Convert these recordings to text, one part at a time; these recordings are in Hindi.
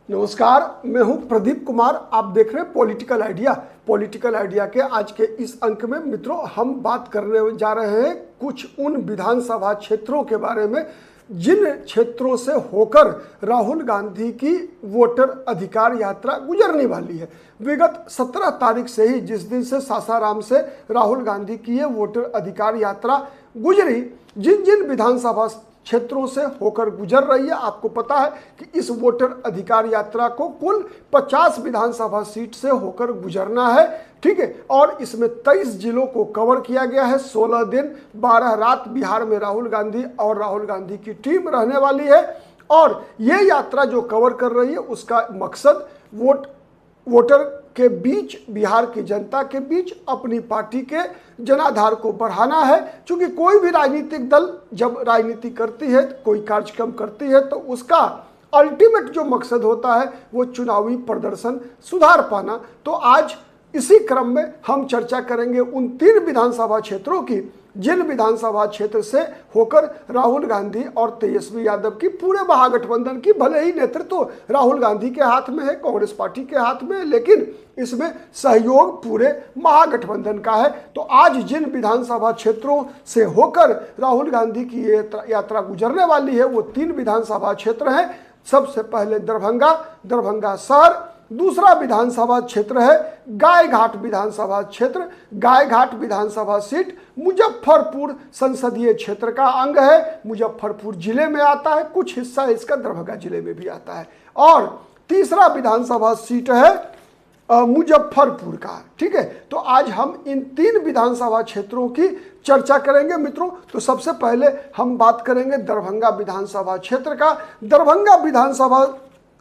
नमस्कार, मैं हूं प्रदीप कुमार। आप देख रहे हैं पॉलिटिकल आइडिया। पॉलिटिकल आइडिया के आज के इस अंक में मित्रों हम बात करने जा रहे हैं कुछ उन विधानसभा क्षेत्रों के बारे में जिन क्षेत्रों से होकर राहुल गांधी की वोटर अधिकार यात्रा गुजरने वाली है। विगत 17 तारीख से ही, जिस दिन से सासाराम से राहुल गांधी की ये वोटर अधिकार यात्रा गुजरी, जिन जिन विधानसभा क्षेत्रों से होकर गुजर रही है, आपको पता है कि इस वोटर अधिकार यात्रा को कुल 50 विधानसभा सीट से होकर गुजरना है। ठीक है, और इसमें 23 जिलों को कवर किया गया है। 16 दिन 12 रात बिहार में राहुल गांधी और राहुल गांधी की टीम रहने वाली है। और ये यात्रा जो कवर कर रही है उसका मकसद वोटर के बीच, बिहार की जनता के बीच अपनी पार्टी के जनाधार को बढ़ाना है। क्योंकि कोई भी राजनीतिक दल जब राजनीति करती है, कोई कार्यक्रम करती है, तो उसका अल्टीमेट जो मकसद होता है वो चुनावी प्रदर्शन सुधार पाना। तो आज इसी क्रम में हम चर्चा करेंगे उन 3 विधानसभा क्षेत्रों की जिन विधानसभा क्षेत्र से होकर राहुल गांधी और तेजस्वी यादव की पूरे महागठबंधन की, भले ही नेतृत्व राहुल गांधी के हाथ में है, कांग्रेस पार्टी के हाथ में है, लेकिन इसमें सहयोग पूरे महागठबंधन का है। तो आज जिन विधानसभा क्षेत्रों से होकर राहुल गांधी की ये यात्रा गुजरने वाली है वो 3 विधानसभा क्षेत्र हैं। सबसे पहले दरभंगा शहर। दूसरा विधानसभा क्षेत्र है गायघाट विधानसभा क्षेत्र। गायघाट विधानसभा सीट मुजफ्फरपुर संसदीय क्षेत्र का अंग है। मुजफ्फरपुर जिले में आता है, कुछ हिस्सा इसका दरभंगा जिले में भी आता है। और तीसरा विधानसभा सीट है मुजफ्फरपुर का। ठीक है, तो आज हम इन 3 विधानसभा क्षेत्रों की चर्चा करेंगे मित्रों। तो सबसे पहले हम बात करेंगे दरभंगा विधानसभा क्षेत्र का। दरभंगा विधानसभा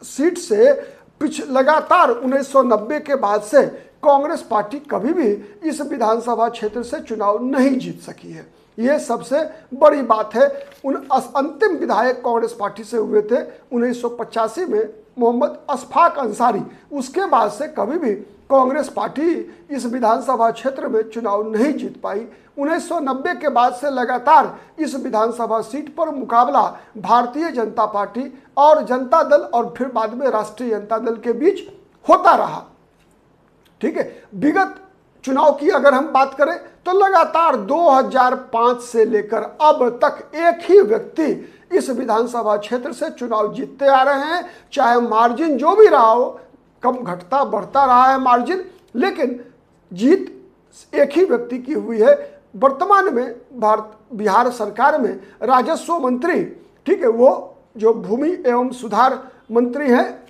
सीट से लगातार 1990 के बाद से कांग्रेस पार्टी कभी भी इस विधानसभा क्षेत्र से चुनाव नहीं जीत सकी है। ये सबसे बड़ी बात है। उन अंतिम विधायक कांग्रेस पार्टी से हुए थे 1985 में मोहम्मद अशफाक अंसारी। उसके बाद से कभी भी कांग्रेस पार्टी इस विधानसभा क्षेत्र में चुनाव नहीं जीत पाई। 1990 के बाद से लगातार इस विधानसभा सीट पर मुकाबला भारतीय जनता पार्टी और जनता दल और फिर बाद में राष्ट्रीय जनता दल के बीच होता रहा। ठीक है, विगत चुनाव की अगर हम बात करें तो लगातार 2005 से लेकर अब तक एक ही व्यक्ति इस विधानसभा क्षेत्र से चुनाव जीतते आ रहे हैं। चाहे मार्जिन जो भी रहा हो, कम घटता बढ़ता रहा है मार्जिन, लेकिन जीत एक ही व्यक्ति की हुई है। वर्तमान में बिहार सरकार में राजस्व मंत्री, ठीक है, वो जो भूमि एवं सुधार मंत्री हैं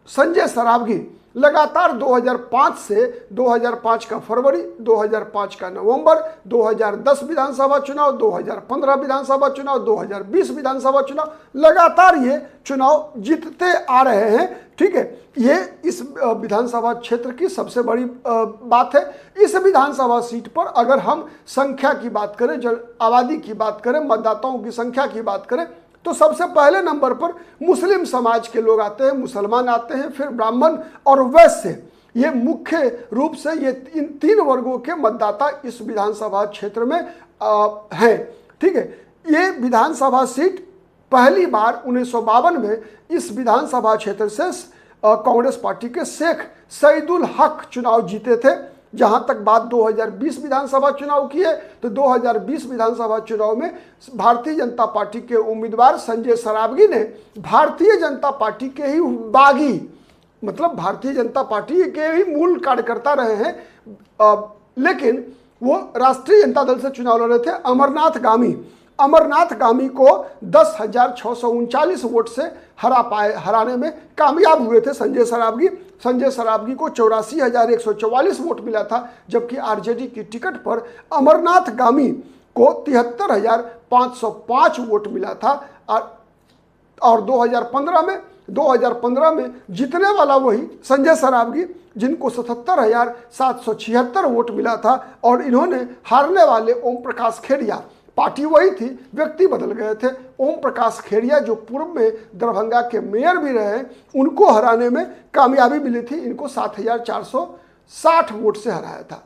संजय सरावगी, लगातार 2005 से 2005 का फरवरी, 2005 का नवंबर, 2010 विधानसभा चुनाव, 2015 विधानसभा चुनाव, 2020 विधानसभा चुनाव, लगातार ये चुनाव जीतते आ रहे हैं। ठीक है, ये इस विधानसभा क्षेत्र की सबसे बड़ी बात है। इस विधानसभा सीट पर अगर हम संख्या की बात करें, आबादी की बात करें, मतदाताओं की संख्या की बात करें, तो सबसे पहले नंबर पर मुस्लिम समाज के लोग आते हैं, मुसलमान आते हैं, फिर ब्राह्मण और वैश्य। ये मुख्य रूप से ये इन 3 वर्गों के मतदाता इस विधानसभा क्षेत्र में हैं। ठीक है, ये विधानसभा सीट पहली बार 1952 में इस विधानसभा क्षेत्र से कांग्रेस पार्टी के शेख सईदुल हक चुनाव जीते थे। जहां तक बात 2020 विधानसभा चुनाव की है तो 2020 विधानसभा चुनाव में भारतीय जनता पार्टी के उम्मीदवार संजय सरावगी ने भारतीय जनता पार्टी के ही बागी, मतलब भारतीय जनता पार्टी के ही मूल कार्यकर्ता रहे हैं, लेकिन वो राष्ट्रीय जनता दल से चुनाव लड़ रहे थे। अमरनाथ गामी को 10,639 वोट से हराने में कामयाब हुए थे संजय सरावगी को 84,144 वोट मिला था, जबकि आरजेडी की टिकट पर अमरनाथ गामी को 73,505 वोट मिला था। और 2015 में जीतने वाला वही संजय सरावगी, जिनको 77,776 वोट मिला था, और इन्होंने हारने वाले ओम प्रकाश खेड़िया, पार्टी वही थी, व्यक्ति बदल गए थे। ओम प्रकाश खेड़िया जो पूर्व में दरभंगा के मेयर भी रहे, उनको हराने में कामयाबी मिली थी। इनको 7,460 वोट से हराया था।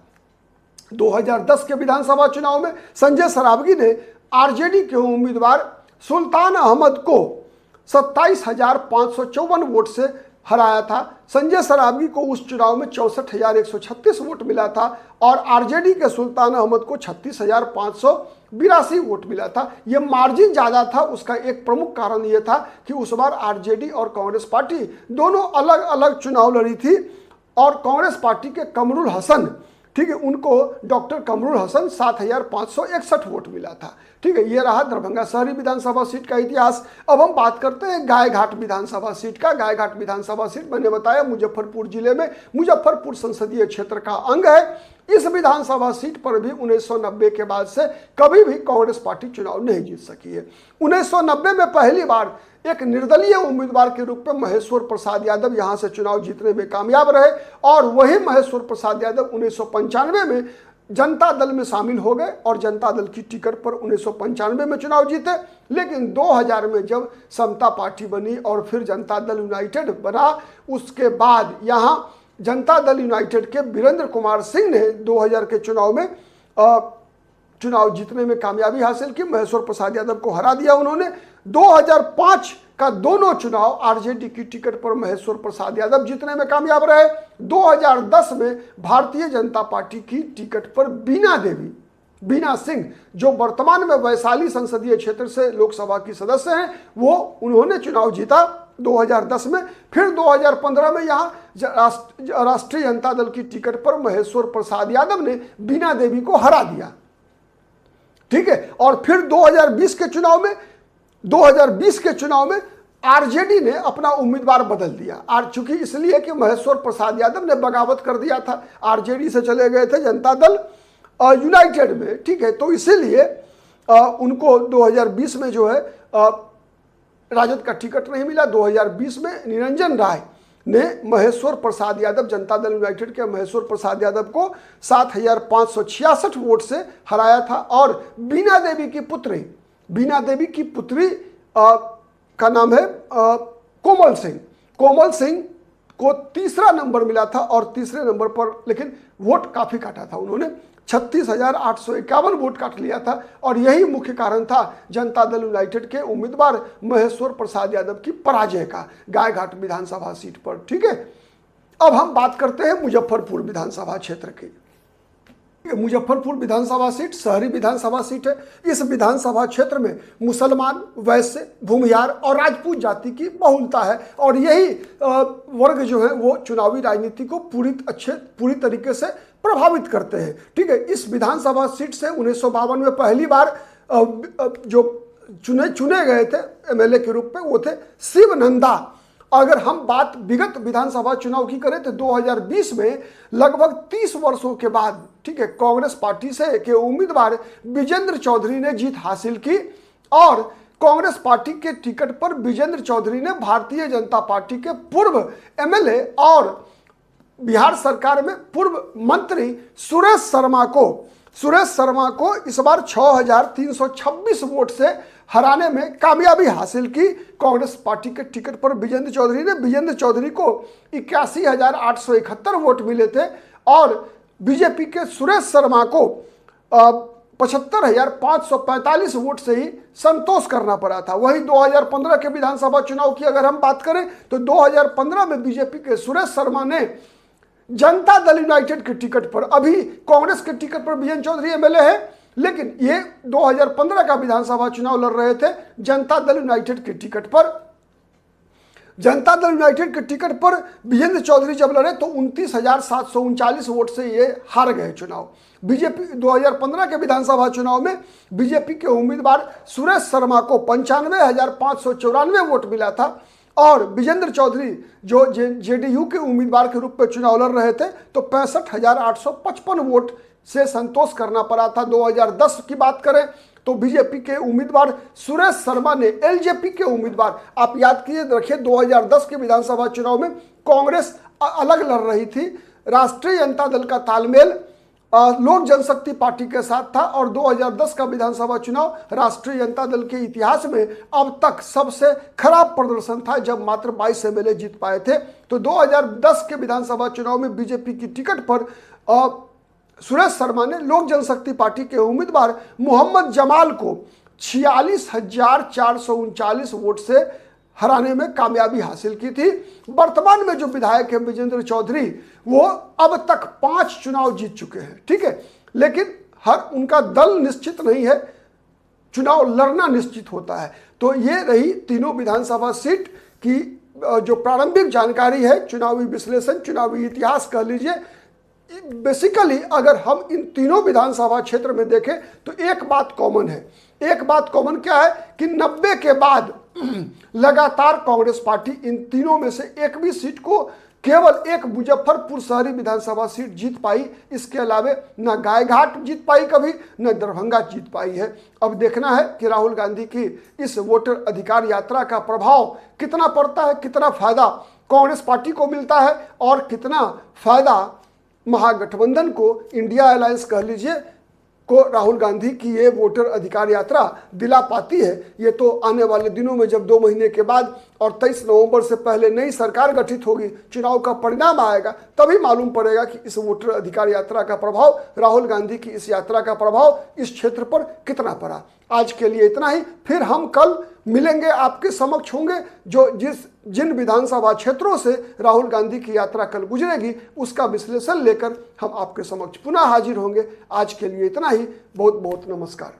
2010 के विधानसभा चुनाव में संजय सरावगी ने आरजेडी के उम्मीदवार सुल्तान अहमद को 27,554 वोट से हराया था। संजय सराबगी को उस चुनाव में 64,136 वोट मिला था और आरजेडी के सुल्तान अहमद को 36,582 वोट मिला था। यह मार्जिन ज़्यादा था। उसका एक प्रमुख कारण यह था कि उस बार आरजेडी और कांग्रेस पार्टी दोनों अलग अलग चुनाव लड़ी थी और कांग्रेस पार्टी के कमरुल हसन, ठीक है, उनको डॉक्टर कमरुल हसन 7,561 वोट मिला था। ठीक है, ये रहा दरभंगा शहरी विधानसभा सीट का इतिहास। अब हम बात करते हैं गायघाट विधानसभा सीट का। गायघाट विधानसभा सीट मैंने बताया मुजफ्फरपुर जिले में मुजफ्फरपुर संसदीय क्षेत्र का अंग है। इस विधानसभा सीट पर भी 1990 के बाद से कभी भी कांग्रेस पार्टी चुनाव नहीं जीत सकी है। 1990 में पहली बार एक निर्दलीय उम्मीदवार के रूप में महेश्वर प्रसाद यादव यहां से चुनाव जीतने में कामयाब रहे और वही महेश्वर प्रसाद यादव 1995 में जनता दल में शामिल हो गए और जनता दल की टिकट पर 1995 में चुनाव जीते। लेकिन 2000 में जब समता पार्टी बनी और फिर जनता दल यूनाइटेड बना, उसके बाद यहां जनता दल यूनाइटेड के वीरेंद्र कुमार सिंह ने 2000 के चुनाव में चुनाव जीतने में कामयाबी हासिल की। महेश्वर प्रसाद यादव को हरा दिया उन्होंने। 2005 का दोनों चुनाव आरजेडी की टिकट पर महेश्वर प्रसाद यादव जीतने में कामयाब रहे। 2010 में भारतीय जनता पार्टी की टिकट पर बीना सिंह, जो वर्तमान में वैशाली संसदीय क्षेत्र से लोकसभा की सदस्य हैं, वो उन्होंने चुनाव जीता 2010 में। फिर 2015 में यहाँ राष्ट्रीय जनता दल की टिकट पर महेश्वर प्रसाद यादव ने बीना देवी को हरा दिया। ठीक है, और फिर 2020 के चुनाव में आरजेडी ने अपना उम्मीदवार बदल दिया। चूंकि इसलिए कि महेश्वर प्रसाद यादव ने बगावत कर दिया था, आरजेडी से चले गए थे जनता दल यूनाइटेड में। ठीक है, तो इसीलिए उनको 2020 में जो है राजद का टिकट नहीं मिला। 2020 में निरंजन राय ने महेश्वर प्रसाद यादव, जनता दल यूनाइटेड के महेश्वर प्रसाद यादव को 7,566 वोट से हराया था और बीना देवी की पुत्री का नाम है कोमल सिंह को तीसरा नंबर मिला था और तीसरे नंबर पर लेकिन वोट काफ़ी काटा था उन्होंने, 36,851 वोट काट लिया था और यही मुख्य कारण था जनता दल यूनाइटेड के उम्मीदवार महेश्वर प्रसाद यादव की पराजय का गायघाट विधानसभा सीट पर। ठीक है, अब हम बात करते हैं मुजफ्फरपुर विधानसभा क्षेत्र की। मुजफ्फरपुर विधानसभा सीट शहरी विधानसभा सीट है। इस विधानसभा क्षेत्र में मुसलमान, वैश्य, भूमिहार और राजपूत जाति की बहुलता है और यही वर्ग जो है वो चुनावी राजनीति को पूरी तरीके से प्रभावित करते हैं। ठीक है, इस विधानसभा सीट से 1952 में पहली बार जो चुने गए थे एमएलए के रूप में वो थे शिवनंदा। अगर हम बात विगत विधानसभा चुनाव की करें तो 2020 में लगभग 30 वर्षों के बाद, ठीक है, कांग्रेस पार्टी से के उम्मीदवार विजेंद्र चौधरी ने जीत हासिल की और कांग्रेस पार्टी के टिकट पर विजेंद्र चौधरी ने भारतीय जनता पार्टी के पूर्व एमएलए और बिहार सरकार में पूर्व मंत्री सुरेश शर्मा को इस बार 6,326 वोट से हराने में कामयाबी हासिल की। कांग्रेस पार्टी के टिकट पर विजेंद्र चौधरी को 81,871 वोट मिले थे और बीजेपी के सुरेश शर्मा को 75,545 वोट से ही संतोष करना पड़ा था। वही 2015 के विधानसभा चुनाव की अगर हम बात करें तो 2015 में बीजेपी के सुरेश शर्मा ने जनता दल यूनाइटेड के टिकट पर, अभी कांग्रेस के टिकट पर विजेंद्र चौधरी एमएलए है लेकिन ये 2015 का विधानसभा चुनाव लड़ रहे थे जनता दल यूनाइटेड के टिकट पर। जनता दल यूनाइटेड के टिकट पर विजेंद्र चौधरी जब लड़े तो 29,739 वोट से ये हार गए चुनाव। बीजेपी 2015 के विधानसभा चुनाव में बीजेपी के उम्मीदवार सुरेश शर्मा को 95,594 वोट मिला था और विजेंद्र चौधरी जो जेडीयू के उम्मीदवार के रूप में चुनाव लड़ रहे थे तो 65,855 वोट से संतोष करना पड़ा था। 2010 की बात करें तो बीजेपी के उम्मीदवार सुरेश शर्मा ने एलजेपी के उम्मीदवार, आप याद कीजिए रखिए 2010 के विधानसभा चुनाव में कांग्रेस अलग लड़ रही थी, राष्ट्रीय जनता दल का तालमेल लोक जनशक्ति पार्टी के साथ था और 2010 का विधानसभा चुनाव राष्ट्रीय जनता दल के इतिहास में अब तक सबसे खराब प्रदर्शन था जब मात्र 22 एमएलए जीत पाए थे। तो 2010 के विधानसभा चुनाव में बीजेपी की टिकट पर सुरेश शर्मा ने लोक जनशक्ति पार्टी के उम्मीदवार मोहम्मद जमाल को 46,439 वोट से हराने में कामयाबी हासिल की थी। वर्तमान में जो विधायक हैं विजेंद्र चौधरी, वो अब तक 5 चुनाव जीत चुके हैं, ठीक है, लेकिन हर उनका दल निश्चित नहीं है, चुनाव लड़ना निश्चित होता है। तो ये रही तीनों विधानसभा सीट की जो प्रारंभिक जानकारी है, चुनावी विश्लेषण, चुनावी इतिहास कह लीजिए। बेसिकली अगर हम इन तीनों विधानसभा क्षेत्र में देखें तो एक बात कॉमन है। एक बात कॉमन क्या है कि 90 के बाद लगातार कांग्रेस पार्टी इन तीनों में से एक भी सीट को, केवल एक मुजफ्फरपुर शहरी विधानसभा सीट जीत पाई, इसके अलावे न गायघाट जीत पाई कभी, न दरभंगा जीत पाई है। अब देखना है कि राहुल गांधी की इस वोटर अधिकार यात्रा का प्रभाव कितना पड़ता है, कितना फायदा कांग्रेस पार्टी को मिलता है और कितना फायदा महागठबंधन को, इंडिया अलायंस कह लीजिए, को राहुल गांधी की ये वोटर अधिकार यात्रा दिला पाती है। ये तो आने वाले दिनों में जब 2 महीने के बाद और 23 नवंबर से पहले नई सरकार गठित होगी, चुनाव का परिणाम आएगा, तभी मालूम पड़ेगा कि इस वोटर अधिकार यात्रा का प्रभाव, राहुल गांधी की इस यात्रा का प्रभाव इस क्षेत्र पर कितना पड़ा। आज के लिए इतना ही, फिर हम कल मिलेंगे, आपके समक्ष होंगे। जिन विधानसभा क्षेत्रों से राहुल गांधी की यात्रा कल गुजरेगी उसका विश्लेषण लेकर हम आपके समक्ष पुनः हाजिर होंगे। आज के लिए इतना ही, बहुत बहुत नमस्कार।